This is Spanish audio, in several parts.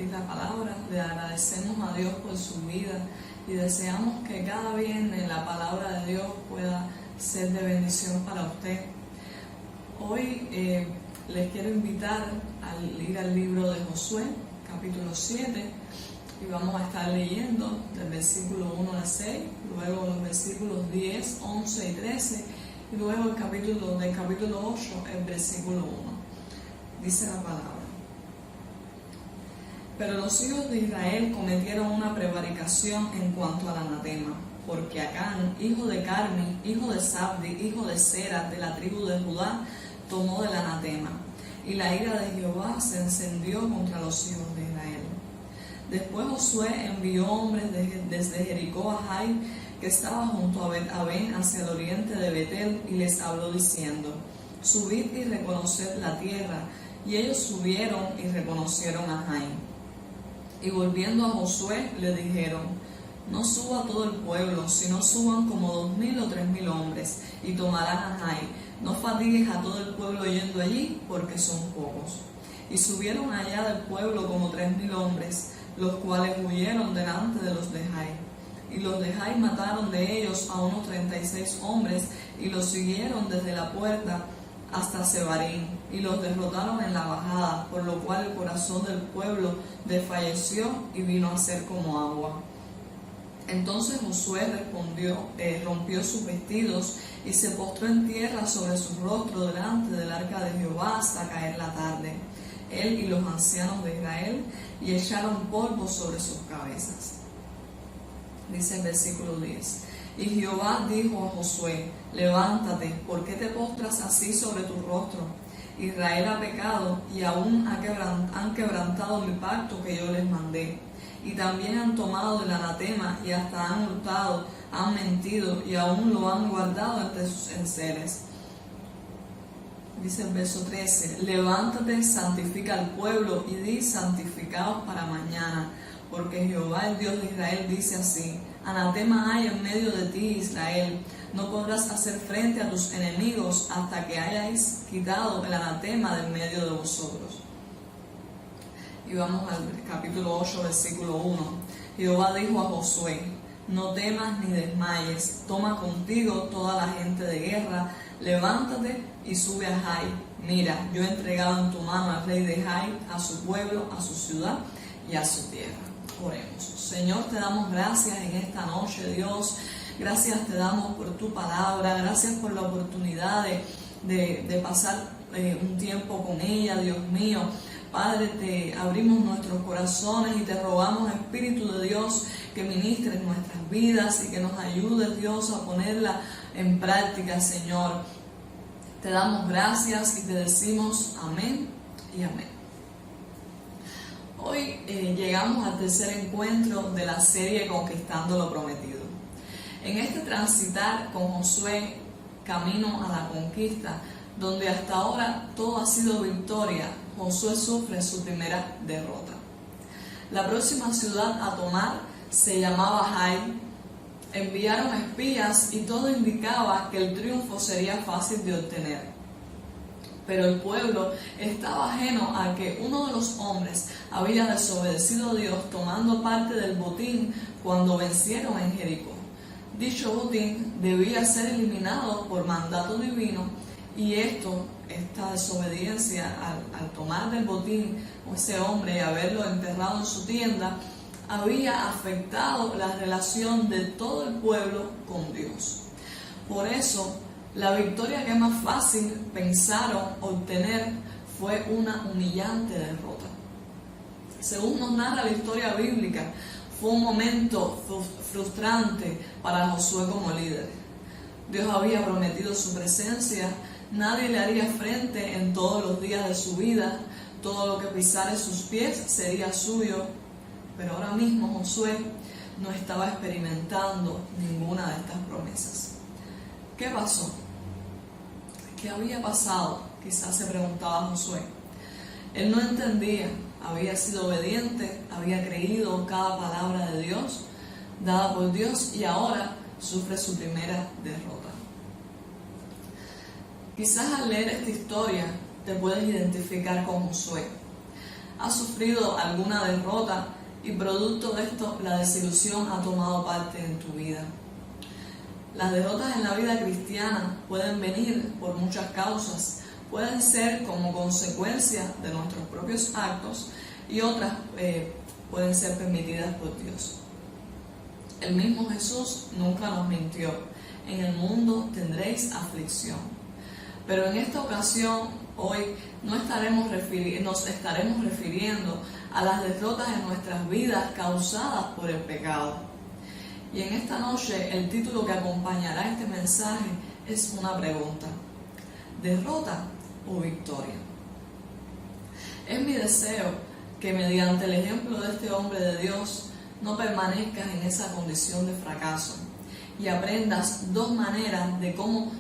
compartir la palabra. Le agradecemos a Dios por su vida y deseamos que cada viernes la palabra de Dios pueda ser de bendición para usted. Hoy les quiero invitar a ir al libro de Josué, capítulo 7, y vamos a estar leyendo del versículo 1 al 6, luego los versículos 10, 11 y 13, y luego del capítulo 8, el versículo 1. Dice la palabra: Pero los hijos de Israel cometieron una prevaricación en cuanto al anatema, porque Acán, hijo de Carmi, hijo de Sabdi, hijo de Sera, de la tribu de Judá, tomó del anatema, y la ira de Jehová se encendió contra los hijos de Israel. Después Josué envió hombres desde Jericó a Jai, que estaba junto a Bet-Aven hacia el oriente de Betel, y les habló diciendo: Subid y reconoced la tierra. Y ellos subieron y reconocieron a Jai. Y volviendo a Josué le dijeron: No suba todo el pueblo, sino suban como 2,000 o 3,000 hombres, y tomarán a Jai. No fatigues a todo el pueblo yendo allí, porque son pocos. Y subieron allá del pueblo como 3,000 hombres, los cuales huyeron delante de los de Jai. Y los de Jai mataron de ellos a unos 36 hombres, y los siguieron desde la puerta hasta Sebarín, y los derrotaron en la bajada, por lo cual el corazón del pueblo desfalleció y vino a ser como agua. Entonces Josué rompió sus vestidos y se postró en tierra sobre su rostro delante del arca de Jehová hasta caer la tarde, él y los ancianos de Israel, y echaron polvo sobre sus cabezas. Dice el versículo 10: Y Jehová dijo a Josué: Levántate, ¿por qué te postras así sobre tu rostro? Israel ha pecado y aún han quebrantado mi pacto que yo les mandé. Y también han tomado del anatema y hasta han hurtado, han mentido y aún lo han guardado entre sus enseres. Dice el verso 13: Levántate, santifica al pueblo y di: santificaos para mañana, porque Jehová, el Dios de Israel, dice así: Anatema hay en medio de ti, Israel. No podrás hacer frente a tus enemigos hasta que hayáis quitado el anatema del medio de vosotros. Y vamos al capítulo 8, versículo 1. Jehová dijo a Josué: No temas ni desmayes, toma contigo toda la gente de guerra, levántate y sube a Jai. Mira, yo he entregado en tu mano al rey de Jai, a su pueblo, a su ciudad y a su tierra. Oremos. Señor, te damos gracias en esta noche, Dios. Gracias te damos por tu palabra. Gracias por la oportunidad de pasar un tiempo con ella, Dios mío. Padre, te abrimos nuestros corazones y te rogamos, Espíritu de Dios, que ministres nuestras vidas y que nos ayudes, Dios, a ponerla en práctica, Señor. Te damos gracias y te decimos amén y amén. Hoy llegamos al tercer encuentro de la serie Conquistando lo Prometido. En este transitar con Josué camino a la conquista, donde hasta ahora todo ha sido victoria, Josué sufre su primera derrota. La próxima ciudad a tomar se llamaba Jai. Enviaron espías y todo indicaba que el triunfo sería fácil de obtener. Pero el pueblo estaba ajeno a que uno de los hombres había desobedecido a Dios tomando parte del botín cuando vencieron en Jericó. Dicho botín debía ser eliminado por mandato divino, y esta desobediencia al tomar del botín ese hombre y haberlo enterrado en su tienda, había afectado la relación de todo el pueblo con Dios. Por eso, la victoria que más fácil pensaron obtener fue una humillante derrota. Según nos narra la historia bíblica, fue un momento frustrante para Josué como líder. Dios había prometido su presencia, nadie le haría frente en todos los días de su vida, todo lo que pisara sus pies sería suyo, pero ahora mismo Josué no estaba experimentando ninguna de estas promesas. ¿Qué pasó? ¿Qué había pasado? Quizás se preguntaba Josué. Él no entendía, había sido obediente, había creído cada palabra de Dios, dada por Dios, y ahora sufre su primera derrota. Quizás al leer esta historia te puedes identificar con Josué. ¿Has sufrido alguna derrota y producto de esto la desilusión ha tomado parte en tu vida? Las derrotas en la vida cristiana pueden venir por muchas causas. Pueden ser como consecuencia de nuestros propios actos y otras pueden ser permitidas por Dios. El mismo Jesús nunca nos mintió. En el mundo tendréis aflicción. Pero en esta ocasión, hoy, nos estaremos refiriendo a las derrotas en nuestras vidas causadas por el pecado. Y en esta noche, el título que acompañará este mensaje es una pregunta: ¿derrota o victoria? Es mi deseo que mediante el ejemplo de este hombre de Dios no permanezcas en esa condición de fracaso y aprendas dos maneras de cómo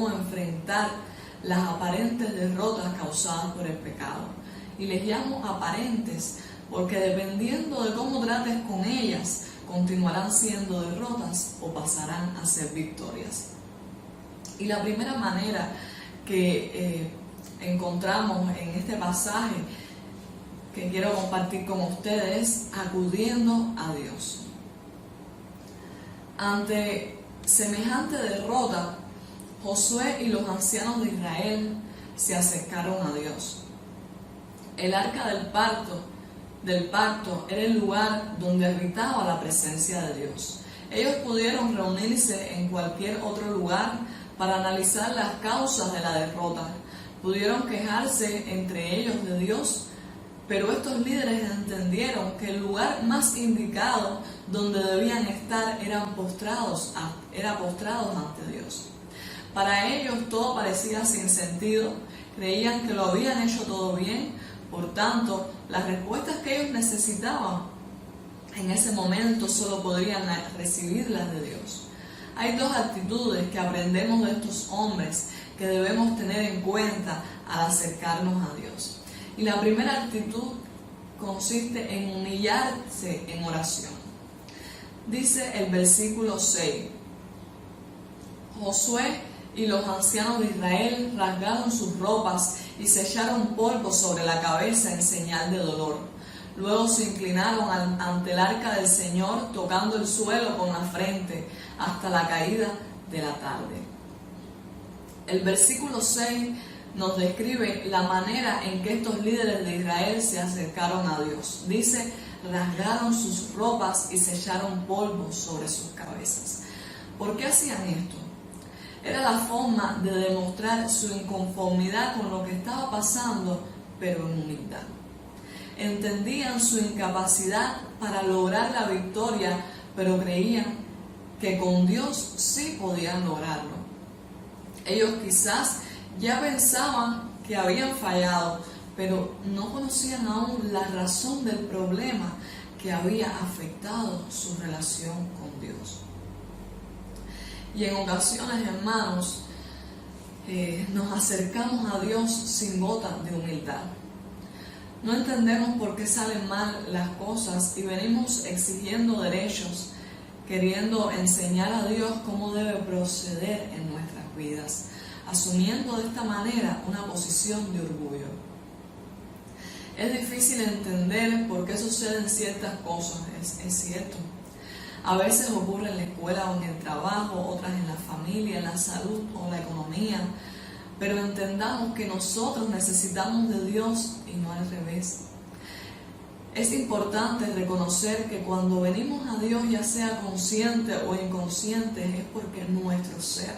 enfrentar las aparentes derrotas causadas por el pecado. Y les llamo aparentes porque dependiendo de cómo trates con ellas, continuarán siendo derrotas o pasarán a ser victorias. Y la primera manera que encontramos en este pasaje que quiero compartir con ustedes es acudiendo a Dios. Ante semejante derrota, Josué y los ancianos de Israel se acercaron a Dios. El arca del pacto era el lugar donde habitaba la presencia de Dios. Ellos pudieron reunirse en cualquier otro lugar para analizar las causas de la derrota. Pudieron quejarse entre ellos de Dios, pero estos líderes entendieron que el lugar más indicado donde debían estar era postrados ante Dios. Para ellos todo parecía sin sentido, creían que lo habían hecho todo bien, por tanto, las respuestas que ellos necesitaban en ese momento solo podrían recibirlas de Dios. Hay dos actitudes que aprendemos de estos hombres que debemos tener en cuenta al acercarnos a Dios. Y la primera actitud consiste en humillarse en oración. Dice el versículo 6: Josué y los ancianos de Israel rasgaron sus ropas y se echaron polvo sobre la cabeza en señal de dolor. Luego se inclinaron ante el arca del Señor, tocando el suelo con la frente hasta la caída de la tarde. El versículo 6 nos describe la manera en que estos líderes de Israel se acercaron a Dios. Dice: rasgaron sus ropas y se echaron polvo sobre sus cabezas. ¿Por qué hacían esto? Era la forma de demostrar su inconformidad con lo que estaba pasando, pero en humildad. Entendían su incapacidad para lograr la victoria, pero creían que con Dios sí podían lograrlo. Ellos quizás ya pensaban que habían fallado, pero no conocían aún la razón del problema que había afectado su relación con Dios. Y en ocasiones, hermanos, nos acercamos a Dios sin gotas de humildad. No entendemos por qué salen mal las cosas y venimos exigiendo derechos, queriendo enseñar a Dios cómo debe proceder en nuestras vidas, asumiendo de esta manera una posición de orgullo. Es difícil entender por qué suceden ciertas cosas, es cierto. A veces ocurre en la escuela o en el trabajo, otras en la familia, en la salud o en la economía. Pero entendamos que nosotros necesitamos de Dios y no al revés. Es importante reconocer que cuando venimos a Dios, ya sea consciente o inconsciente, es porque nuestro ser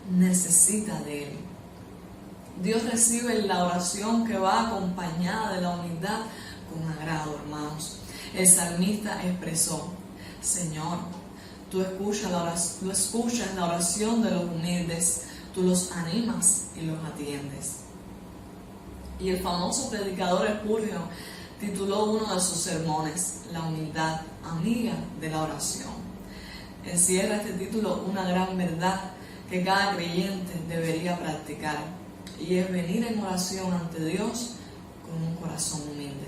necesita de Él. Dios recibe la oración que va acompañada de la humildad con agrado, hermanos. El salmista expresó: Señor, tú escuchas la oración de los humildes, tú los animas y los atiendes. Y el famoso predicador Spurgeon tituló uno de sus sermones: La humildad, amiga de la oración. Encierra este título una gran verdad que cada creyente debería practicar, y es venir en oración ante Dios con un corazón humilde.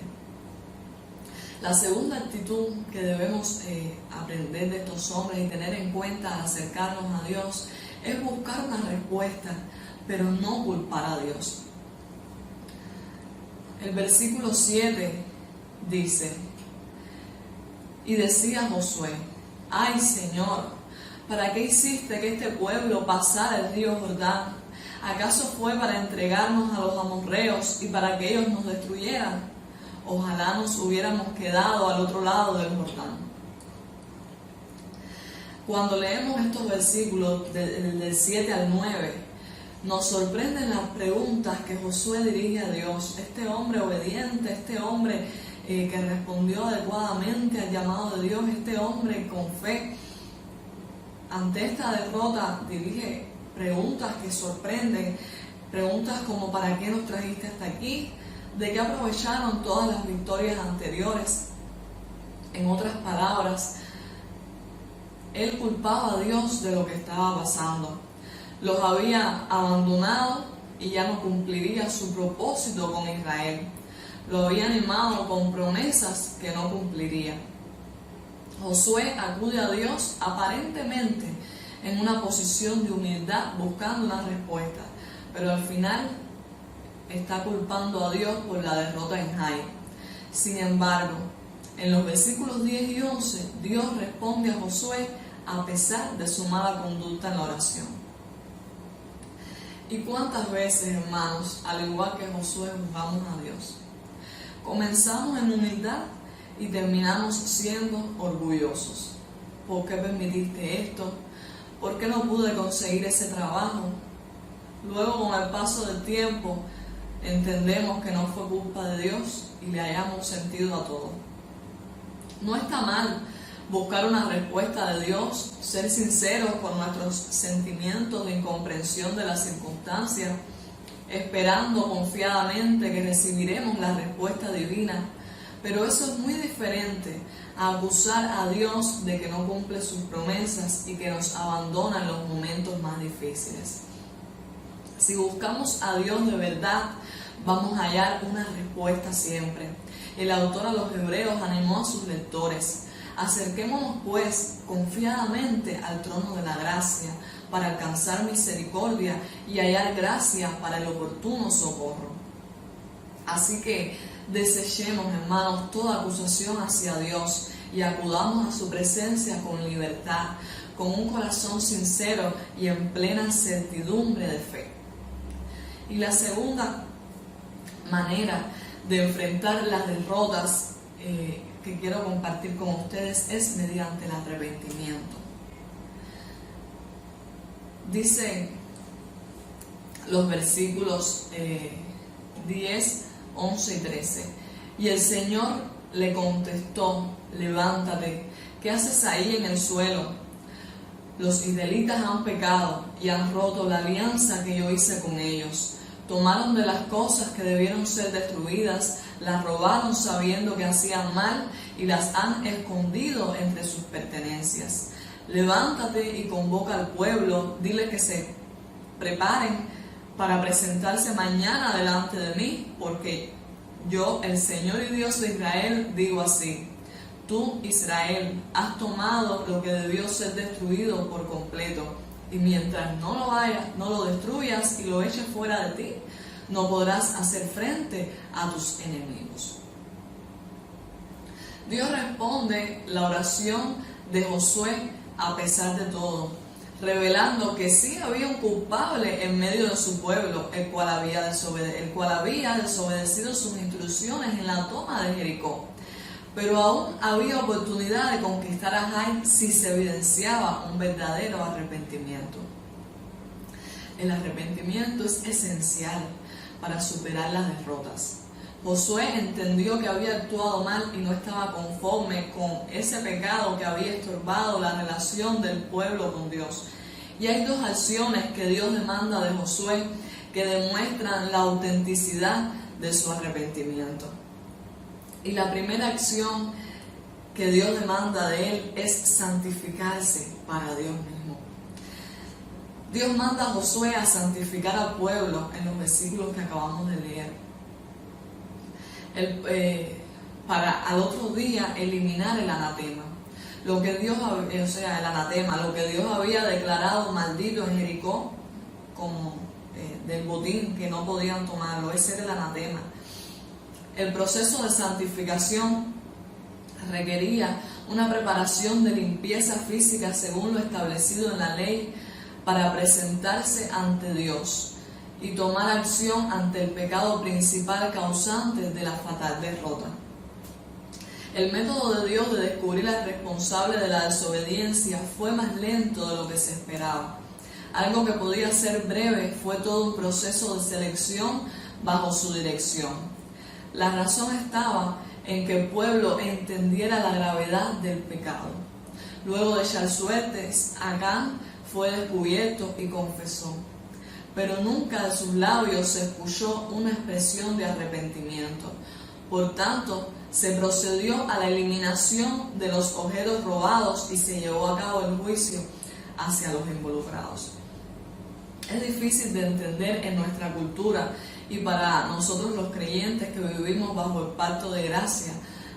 La segunda actitud que debemos aprender de estos hombres y tener en cuenta al acercarnos a Dios es buscar una respuesta pero no culpar a Dios. El versículo 7 dice: y decía Josué: ay, Señor, ¿para qué hiciste que este pueblo pasara el río Jordán? ¿Acaso fue para entregarnos a los amorreos y para que ellos nos destruyeran? Ojalá nos hubiéramos quedado al otro lado del Jordán. Cuando leemos estos versículos del 7 al 9, nos sorprenden las preguntas que Josué dirige a Dios. Este hombre obediente, este hombre que respondió adecuadamente al llamado de Dios, este hombre con fe, ante esta derrota dirige preguntas que sorprenden, preguntas como: ¿para qué nos trajiste hasta aquí? ¿De qué aprovecharon todas las victorias anteriores? En otras palabras, él culpaba a Dios de lo que estaba pasando. Los había abandonado y ya no cumpliría su propósito con Israel. Lo había animado con promesas que no cumpliría. Josué acude a Dios aparentemente en una posición de humildad, buscando una respuesta, pero al final está culpando a Dios por la derrota en Jai. Sin embargo, en los versículos 10 y 11, Dios responde a Josué a pesar de su mala conducta en la oración. ¿Y cuántas veces, hermanos, al igual que Josué, buscamos a Dios? Comenzamos en humildad y terminamos siendo orgullosos. ¿Por qué permitiste esto? ¿Por qué no pude conseguir ese trabajo? Luego, con el paso del tiempo, entendemos que no fue culpa de Dios y le hayamos sentido a todo. No está mal buscar una respuesta de Dios, ser sinceros con nuestros sentimientos de incomprensión de las circunstancias, esperando confiadamente que recibiremos la respuesta divina. Pero eso es muy diferente a acusar a Dios de que no cumple sus promesas y que nos abandona en los momentos más difíciles. Si buscamos a Dios de verdad, vamos a hallar una respuesta siempre. El autor a los Hebreos animó a sus lectores: acerquémonos pues confiadamente al trono de la gracia para alcanzar misericordia y hallar gracia para el oportuno socorro. Así que desechemos, hermanos, toda acusación hacia Dios y acudamos a su presencia con libertad, con un corazón sincero y en plena certidumbre de fe. Y la segunda manera de enfrentar las derrotas que quiero compartir con ustedes es mediante el arrepentimiento. Dicen los versículos 10, 11 y 13: y el Señor le contestó: levántate, ¿qué haces ahí en el suelo? Los israelitas han pecado y han roto la alianza que yo hice con ellos. Tomaron de las cosas que debieron ser destruidas, las robaron sabiendo que hacían mal y las han escondido entre sus pertenencias. Levántate y convoca al pueblo, dile que se preparen para presentarse mañana delante de mí, porque yo, el Señor y Dios de Israel, digo así: tú, Israel, has tomado lo que debió ser destruido por completo, y mientras no lo destruyas y lo eches fuera de ti, no podrás hacer frente a tus enemigos. Dios responde la oración de Josué a pesar de todo, revelando que sí había un culpable en medio de su pueblo, el cual había desobedecido sus instrucciones en la toma de Jericó. Pero aún había oportunidad de conquistar a Jai si se evidenciaba un verdadero arrepentimiento. El arrepentimiento es esencial para superar las derrotas. Josué entendió que había actuado mal y no estaba conforme con ese pecado que había estorbado la relación del pueblo con Dios. Y hay dos acciones que Dios demanda de Josué que demuestran la autenticidad de su arrepentimiento. Y la primera acción que Dios demanda de él es santificarse para Dios mismo. Dios manda a Josué a santificar al pueblo en los versículos que acabamos de leer. Para al otro día eliminar el anatema. Lo que Dios había declarado maldito en Jericó, como del botín, que no podían tomarlo. Ese era el anatema. El proceso de santificación requería una preparación de limpieza física según lo establecido en la ley para presentarse ante Dios y tomar acción ante el pecado principal causante de la fatal derrota. El método de Dios de descubrir al responsable de la desobediencia fue más lento de lo que se esperaba. Algo que podía ser breve fue todo un proceso de selección bajo su dirección. La razón estaba en que el pueblo entendiera la gravedad del pecado. Luego de echar suertes, Acán fue descubierto y confesó, pero nunca de sus labios se escuchó una expresión de arrepentimiento. Por tanto, se procedió a la eliminación de los objetos robados y se llevó a cabo el juicio hacia los involucrados. Es difícil de entender en nuestra cultura y para nosotros los creyentes que vivimos bajo el pacto de gracia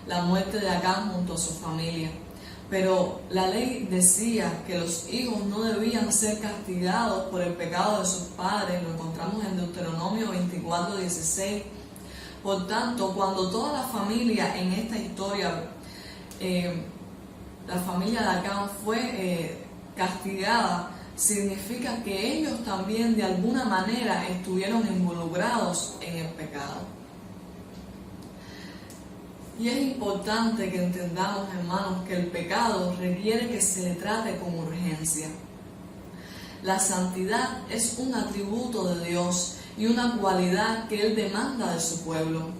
la muerte de Acán junto a su familia. Pero la ley decía que los hijos no debían ser castigados por el pecado de sus padres. Lo encontramos en Deuteronomio 24:16. Por tanto, cuando toda la familia en esta historia, la familia de Acán fue castigada, significa que ellos también de alguna manera estuvieron involucrados en el pecado. Y es importante que entendamos, hermanos, que el pecado requiere que se le trate con urgencia. La santidad es un atributo de Dios y una cualidad que Él demanda de su pueblo.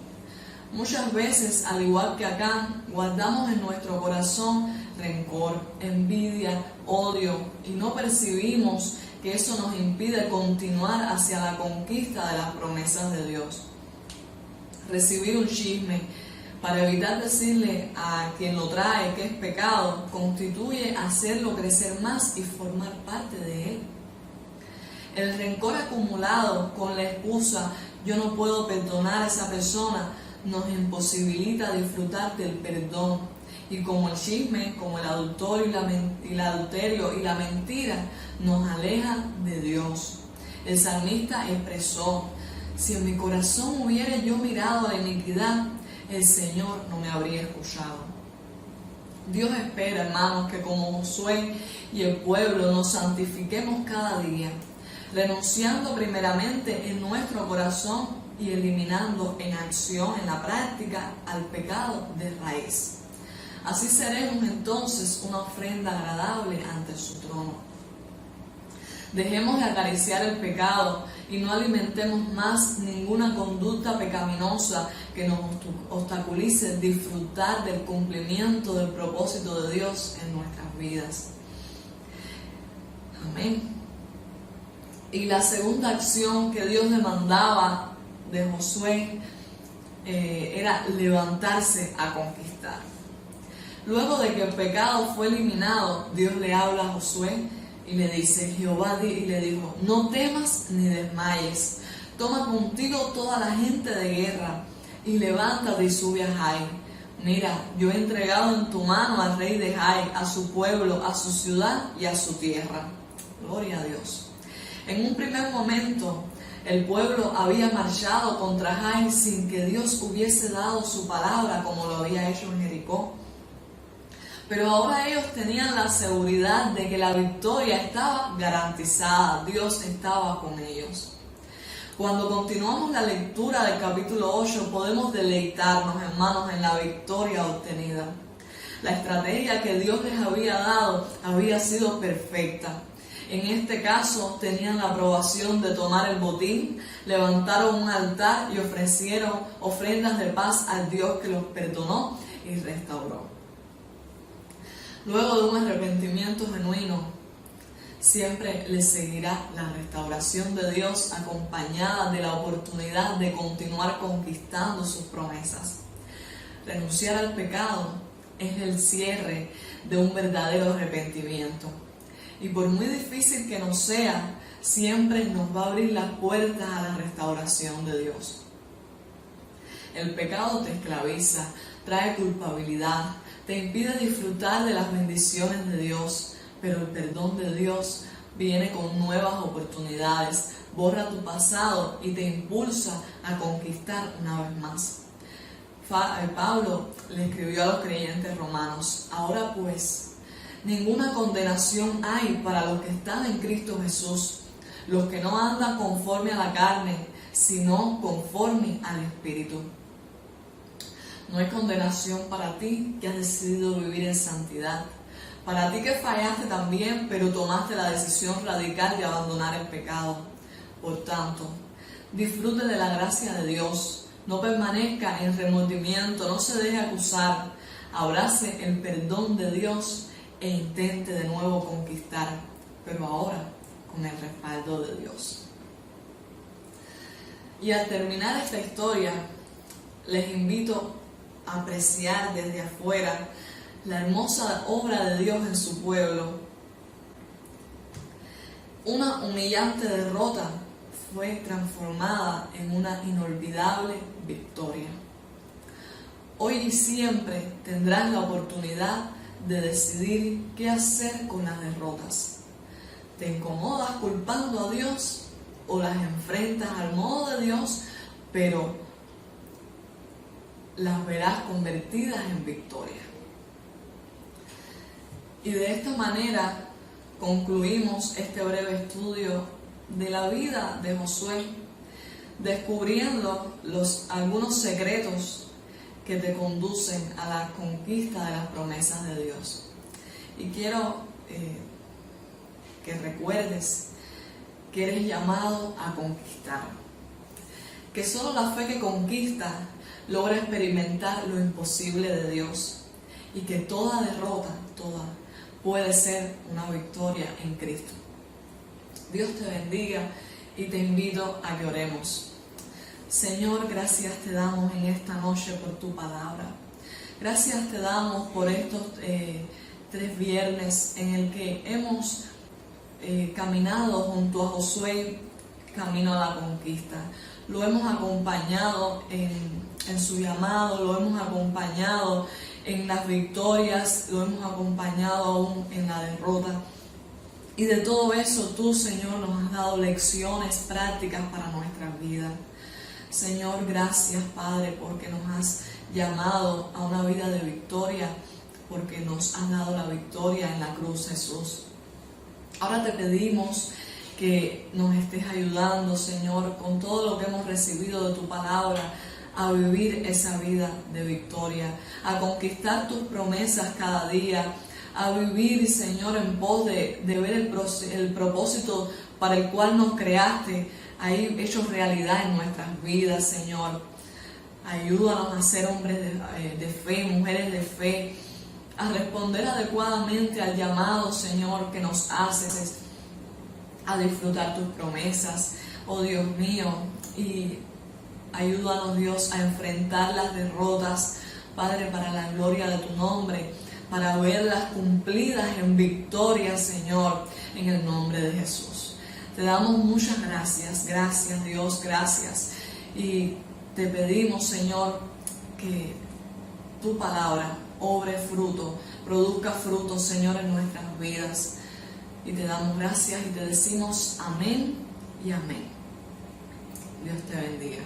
Muchas veces, al igual que Acán, guardamos en nuestro corazón rencor, envidia, odio y no percibimos que eso nos impide continuar hacia la conquista de las promesas de Dios. Recibir un chisme para evitar decirle a quien lo trae que es pecado, constituye hacerlo crecer más y formar parte de él. El rencor acumulado con la excusa yo no puedo perdonar a esa persona nos imposibilita disfrutar del perdón. Y como el chisme, como el adulterio y la mentira nos alejan de Dios. El salmista expresó, si en mi corazón hubiera yo mirado a la iniquidad, el Señor no me habría escuchado. Dios espera, hermanos, que como Josué y el pueblo nos santifiquemos cada día, renunciando primeramente en nuestro corazón y eliminando en acción, en la práctica, al pecado de raíz. Así seremos entonces una ofrenda agradable ante su trono. Dejemos de acariciar el pecado y no alimentemos más ninguna conducta pecaminosa que nos obstaculice disfrutar del cumplimiento del propósito de Dios en nuestras vidas. Amén. Y la segunda acción que Dios demandaba de Josué era levantarse a conquistar. Luego de que el pecado fue eliminado, Dios le habla a Josué y le dice, Jehová y le dijo, no temas ni desmayes, toma contigo toda la gente de guerra y levántate y sube a Jai. Mira, yo he entregado en tu mano al rey de Jai, a su pueblo, a su ciudad y a su tierra. Gloria a Dios. En un primer momento, el pueblo había marchado contra Jai sin que Dios hubiese dado su palabra como lo había hecho en Jericó. Pero ahora ellos tenían la seguridad de que la victoria estaba garantizada, Dios estaba con ellos. Cuando continuamos la lectura del capítulo 8, podemos deleitarnos, hermanos, en la victoria obtenida. La estrategia que Dios les había dado había sido perfecta. En este caso, tenían la aprobación de tomar el botín, levantaron un altar y ofrecieron ofrendas de paz al Dios que los perdonó y restauró. Luego de un arrepentimiento genuino, siempre les seguirá la restauración de Dios acompañada de la oportunidad de continuar conquistando sus promesas. Renunciar al pecado es el cierre de un verdadero arrepentimiento. Y por muy difícil que nos sea, siempre nos va a abrir las puertas a la restauración de Dios. El pecado te esclaviza, trae culpabilidad, te impide disfrutar de las bendiciones de Dios, pero el perdón de Dios viene con nuevas oportunidades, borra tu pasado y te impulsa a conquistar una vez más. Pablo le escribió a los creyentes romanos: ahora pues, ninguna condenación hay para los que están en Cristo Jesús, los que no andan conforme a la carne, sino conforme al Espíritu. No hay condenación para ti que has decidido vivir en santidad, para ti que fallaste también, pero tomaste la decisión radical de abandonar el pecado. Por tanto, disfrute de la gracia de Dios, no permanezca en remordimiento, no se deje acusar, abrace el perdón de Dios e intente de nuevo conquistar, pero ahora con el respaldo de Dios. Y al terminar esta historia, les invito a apreciar desde afuera la hermosa obra de Dios en su pueblo. Una humillante derrota fue transformada en una inolvidable victoria. Hoy y siempre tendrás la oportunidad de decidir qué hacer con las derrotas. ¿Te incomodas culpando a Dios o las enfrentas al modo de Dios, pero las verás convertidas en victoria? Y de esta manera concluimos este breve estudio de la vida de Josué, descubriendo algunos secretos que te conducen a la conquista de las promesas de Dios. Y quiero que recuerdes que eres llamado a conquistar, que solo la fe que conquista logra experimentar lo imposible de Dios, y que toda derrota, puede ser una victoria en Cristo. Dios te bendiga y te invito a que oremos. Señor, gracias te damos en esta noche por tu palabra. Gracias te damos por estos 3 viernes en el que hemos caminado junto a Josué camino a la conquista. Lo hemos acompañado en su llamado, lo hemos acompañado en las victorias, lo hemos acompañado aún en la derrota. Y de todo eso tú, Señor, nos has dado lecciones prácticas para nuestras vidas. Señor, gracias, Padre, porque nos has llamado a una vida de victoria, porque nos has dado la victoria en la cruz, Jesús. Ahora te pedimos que nos estés ayudando, Señor, con todo lo que hemos recibido de tu palabra, a vivir esa vida de victoria, a conquistar tus promesas cada día, a vivir, Señor, en pos de ver el propósito para el cual nos creaste, ahí hecho realidad en nuestras vidas, Señor. Ayúdanos a ser hombres de fe, mujeres de fe, a responder adecuadamente al llamado, Señor, que nos haces a disfrutar tus promesas, oh Dios mío, y ayúdanos, Dios, a enfrentar las derrotas, Padre, para la gloria de tu nombre, para verlas cumplidas en victoria, Señor, en el nombre de Jesús. Te damos muchas gracias, gracias Dios, gracias. Y te pedimos, Señor, que tu palabra obre fruto, produzca fruto, Señor, en nuestras vidas. Y te damos gracias y te decimos amén y amén. Dios te bendiga.